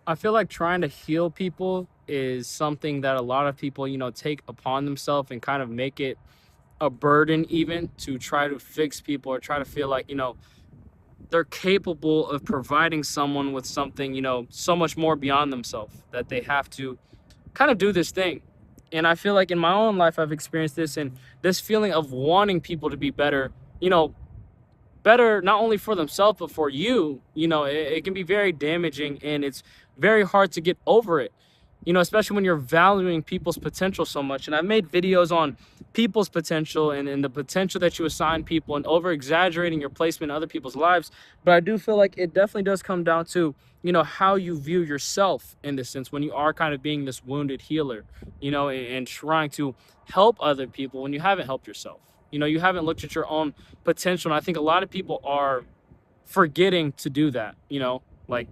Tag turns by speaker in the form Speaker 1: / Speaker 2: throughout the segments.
Speaker 1: I feel like trying to heal people is something that a lot of people, take upon themselves and kind of make it a burden even to try to fix people or try to feel like, they're capable of providing someone with something, so much more beyond themselves that they have to kind of do this thing. And I feel like in my own life, I've experienced this and this feeling of wanting people to be better, you know, better not only for themselves but for you. It can be very damaging, and it's very hard to get over it, especially when you're valuing people's potential so much. And I've made videos on people's potential and the potential that you assign people and over exaggerating your placement in other people's lives. But I do feel like it definitely does come down to how you view yourself in this sense when you are kind of being this wounded healer, and trying to help other people when you haven't helped yourself. You haven't looked at your own potential. And I think a lot of people are forgetting to do that. Like,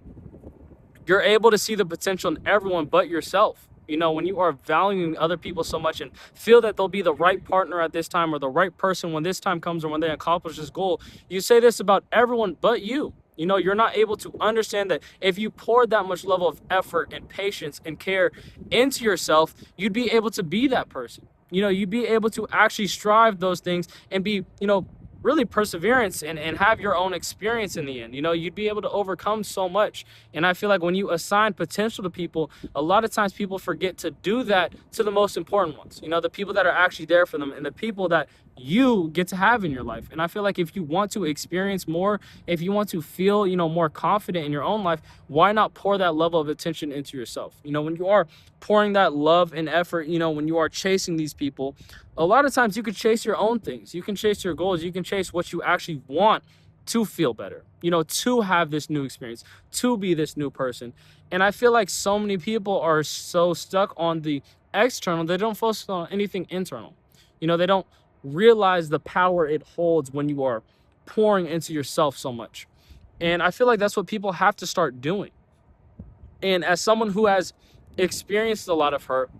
Speaker 1: you're able to see the potential in everyone but yourself. When you are valuing other people so much and feel that they'll be the right partner at this time or the right person when this time comes or when they accomplish this goal, you say this about everyone but you. You're not able to understand that if you poured that much level of effort and patience and care into yourself, you'd be able to be that person. You'd be able to actually strive those things and be, really perseverance and have your own experience in the end. You'd be able to overcome so much. And I feel like when you assign potential to people, a lot of times people forget to do that to the most important ones, the people that are actually there for them and the people that you get to have in your life. And I feel like if you want to experience more, if you want to feel, more confident in your own life, why not pour that level of attention into yourself? When you are pouring that love and effort, when you are chasing these people, a lot of times you could chase your own things. You can chase your goals. You can chase what you actually want to feel better, to have this new experience, to be this new person. And I feel like so many people are so stuck on the external, they don't focus on anything internal. They don't realize the power it holds when you are pouring into yourself so much. And I feel like that's what people have to start doing. And as someone who has experienced a lot of hurt,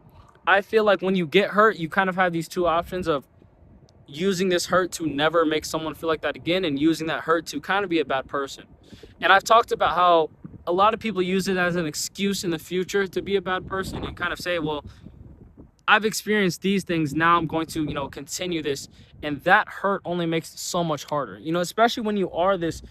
Speaker 1: I feel like when you get hurt, you kind of have these two options of using this hurt to never make someone feel like that again and using that hurt to kind of be a bad person. And I've talked about how a lot of people use it as an excuse in the future to be a bad person and kind of say, well, I've experienced these things. Now I'm going to, continue this. And that hurt only makes it so much harder, especially when you are this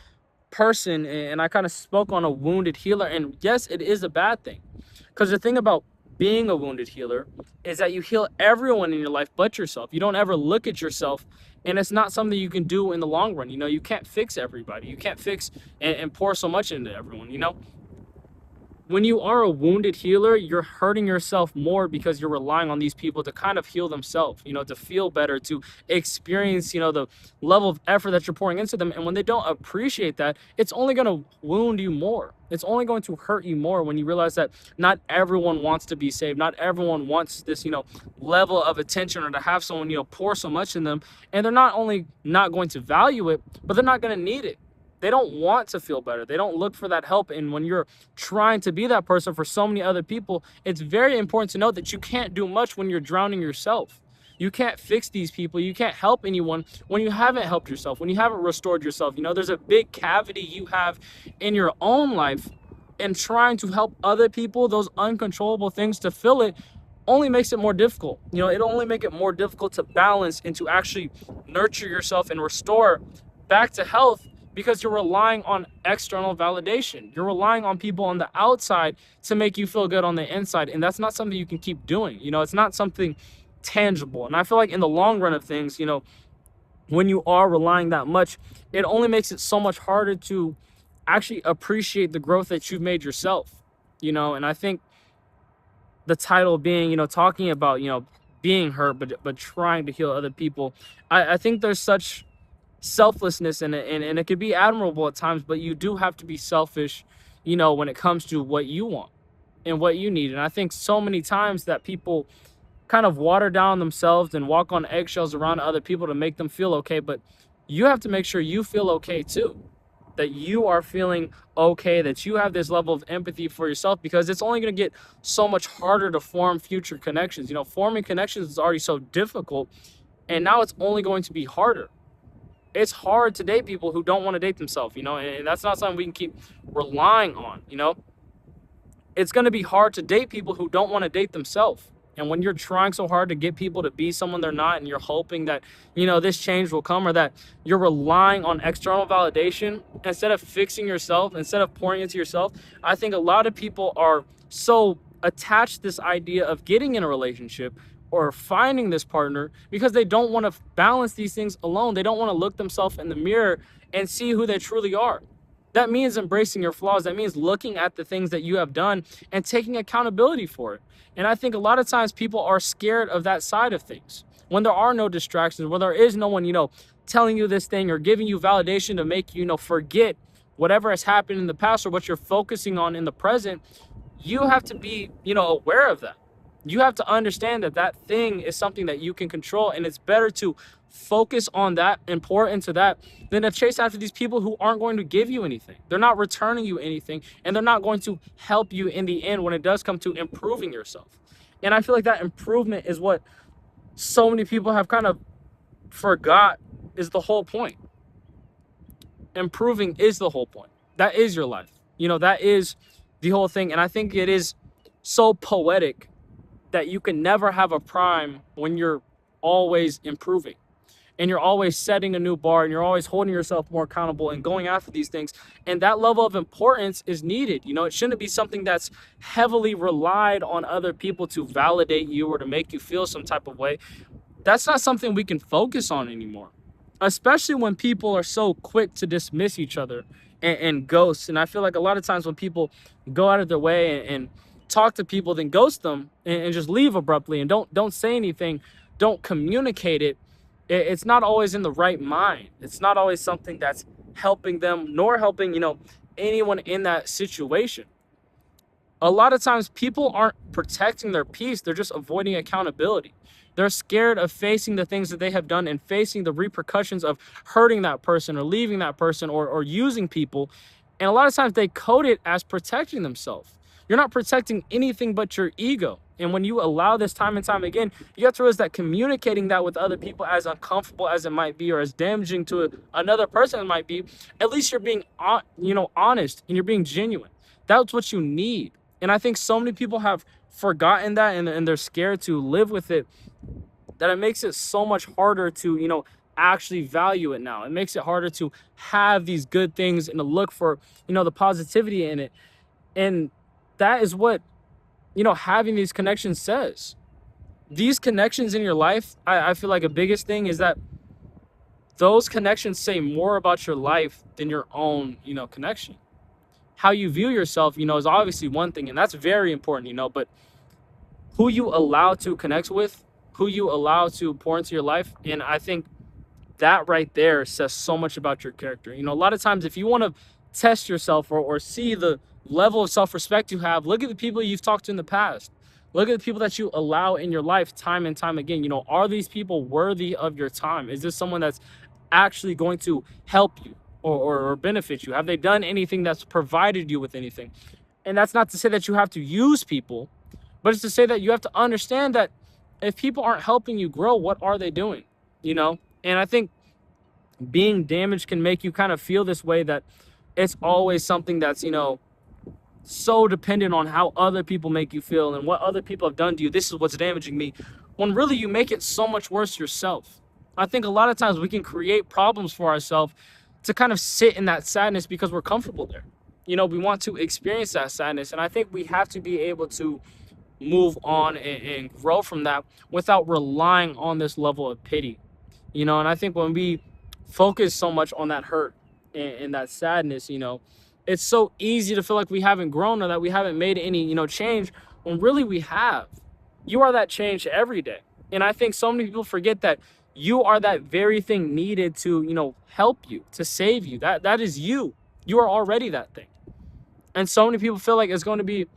Speaker 1: person. And I kind of spoke on a wounded healer. And yes, it is a bad thing. Because the thing about being a wounded healer is that you heal everyone in your life but yourself. You don't ever look at yourself, and it's not something you can do in the long run. You can't fix everybody. You can't fix and pour so much into everyone. When you are a wounded healer, you're hurting yourself more because you're relying on these people to kind of heal themselves, to feel better, to experience, the level of effort that you're pouring into them. And when they don't appreciate that, it's only going to wound you more. It's only going to hurt you more when you realize that not everyone wants to be saved. Not everyone wants this, level of attention or to have someone, pour so much in them. And they're not only not going to value it, but they're not going to need it. They don't want to feel better. They don't look for that help. And when you're trying to be that person for so many other people, it's very important to know that you can't do much when you're drowning yourself. You can't fix these people. You can't help anyone when you haven't helped yourself, when you haven't restored yourself. There's a big cavity you have in your own life, and trying to help other people, those uncontrollable things, to fill it only makes it more difficult. It'll only make it more difficult to balance and to actually nurture yourself and restore back to health, because you're relying on external validation. You're relying on people on the outside to make you feel good on the inside. And that's not something you can keep doing. It's not something tangible. And I feel like in the long run of things, when you are relying that much, it only makes it so much harder to actually appreciate the growth that you've made yourself. And I think the title being, talking about, being hurt, but trying to heal other people. I think there's such selflessness in it, and it could be admirable at times, but you do have to be selfish, when it comes to what you want and what you need. And I think so many times that people kind of water down themselves and walk on eggshells around other people to make them feel okay, but you have to make sure you feel okay too, that you are feeling okay, that you have this level of empathy for yourself, because it's only going to get so much harder to form future connections. Forming connections is already so difficult, and now it's only going to be harder. It's hard to date people who don't want to date themselves, and that's not something we can keep relying on. it's going to be hard to date people who don't want to date themselves. And when you're trying so hard to get people to be someone they're not, and you're hoping that, this change will come, or that you're relying on external validation instead of fixing yourself, instead of pouring into yourself, I think a lot of people are so attached to this idea of getting in a relationship or finding this partner because they don't want to balance these things alone. They don't want to look themselves in the mirror and see who they truly are. That means embracing your flaws. That means looking at the things that you have done and taking accountability for it. And I think a lot of times people are scared of that side of things. When there are no distractions, when there is no one, telling you this thing or giving you validation to make you, forget whatever has happened in the past or what you're focusing on in the present, you have to be, aware of that. You have to understand that that thing is something that you can control, and it's better to focus on that and pour into that than to chase after these people who aren't going to give you anything. They're not returning you anything, and they're not going to help you in the end when it does come to improving yourself. And I feel like that improvement is what so many people have kind of forgot is the whole point. Improving is the whole point. That is your life. That is the whole thing. And I think it is so poetic that you can never have a prime when you're always improving and you're always setting a new bar and you're always holding yourself more accountable and going after these things. And that level of importance is needed. It shouldn't be something that's heavily relied on other people to validate you or to make you feel some type of way. That's not something we can focus on anymore, especially when people are so quick to dismiss each other and ghost. And I feel like a lot of times when people go out of their way and talk to people, then ghost them and just leave abruptly and don't say anything, don't communicate it, it's not always in the right mind. It's not always something that's helping them nor helping, anyone in that situation. A lot of times people aren't protecting their peace, they're just avoiding accountability. They're scared of facing the things that they have done and facing the repercussions of hurting that person or leaving that person or using people. And a lot of times they code it as protecting themselves. You're not protecting anything but your ego. And when you allow this time and time again, you have to realize that communicating that with other people, as uncomfortable as it might be or as damaging to another person it might be, at least you're being, honest and you're being genuine. That's what you need. And I think so many people have forgotten that and they're scared to live with it, that it makes it so much harder to, actually value it now. It makes it harder to have these good things and to look for, the positivity in it. And that is what, having these connections says. These connections in your life, I feel like a biggest thing is that those connections say more about your life than your own, connection. How you view yourself, is obviously one thing, and that's very important, but who you allow to connect with, who you allow to pour into your life. And I think that right there says so much about your character. A lot of times if you want to test yourself or see the level of self-respect you have, look at the people you've talked to in the past. Look at the people that you allow in your life time and time again. Are these people worthy of your time? Is this someone that's actually going to help you or benefit you? Have they done anything that's provided you with anything? And that's not to say that you have to use people, but it's to say that you have to understand that if people aren't helping you grow, what are they doing? And I think being damaged can make you kind of feel this way, that it's always something that's, so dependent on how other people make you feel and what other people have done to you. This is what's damaging me. When really you make it so much worse yourself. I think a lot of times we can create problems for ourselves to kind of sit in that sadness because we're comfortable there. We want to experience that sadness. And I think we have to be able to move on and grow from that without relying on this level of pity. And I think when we focus so much on that hurt and that sadness, it's so easy to feel like we haven't grown or that we haven't made any, change, when really we have. You are that change every day. And I think so many people forget that you are that very thing needed to, help you, to save you. That is you. You are already that thing. And so many people feel like it's going to be,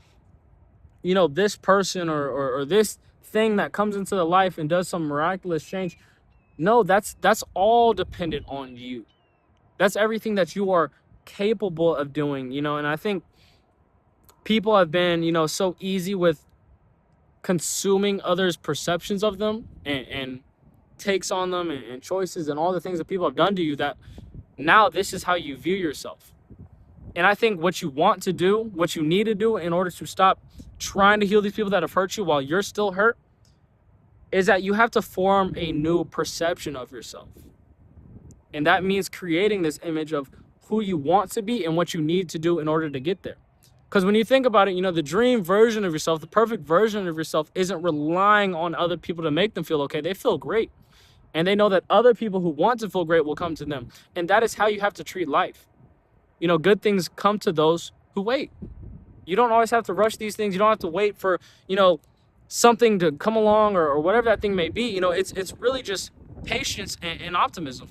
Speaker 1: this person or this thing that comes into their life and does some miraculous change. No, that's all dependent on you. That's everything that you are capable of doing, and I think people have been, so easy with consuming others' perceptions of them and takes on them and choices and all the things that people have done to you, that now this is how you view yourself. And I think what you want to do, what you need to do in order to stop trying to heal these people that have hurt you while you're still hurt, is that you have to form a new perception of yourself. And that means creating this image of who you want to be and what you need to do in order to get there. Because when you think about it, you know, the dream version of yourself, the perfect version of yourself isn't relying on other people to make them feel okay. They feel great. And they know that other people who want to feel great will come to them. And that is how you have to treat life. You know, good things come to those who wait. You don't always have to rush these things. You don't have to wait for, you know, something to come along or whatever that thing may be. You know, it's really just patience and optimism.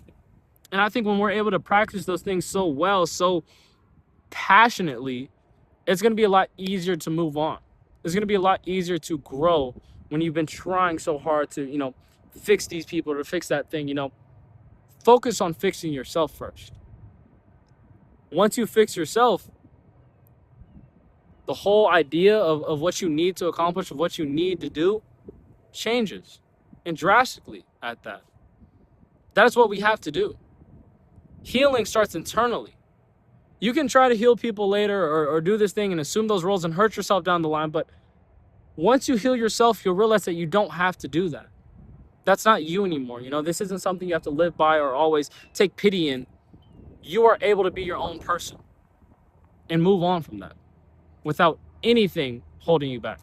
Speaker 1: And I think when we're able to practice those things so well, so passionately, it's going to be a lot easier to move on. It's going to be a lot easier to grow when you've been trying so hard to, you know, fix these people or to fix that thing. You know, focus on fixing yourself first. Once you fix yourself, the whole idea of what you need to accomplish, of what you need to do, changes, and drastically at that. That is what we have to do. Healing starts internally. You can try to heal people later or do this thing and assume those roles and hurt yourself down the line, but once you heal yourself, you'll realize that you don't have to do that. That's not you anymore. You know, this isn't something you have to live by or always take pity in. You are able to be your own person and move on from that without anything holding you back.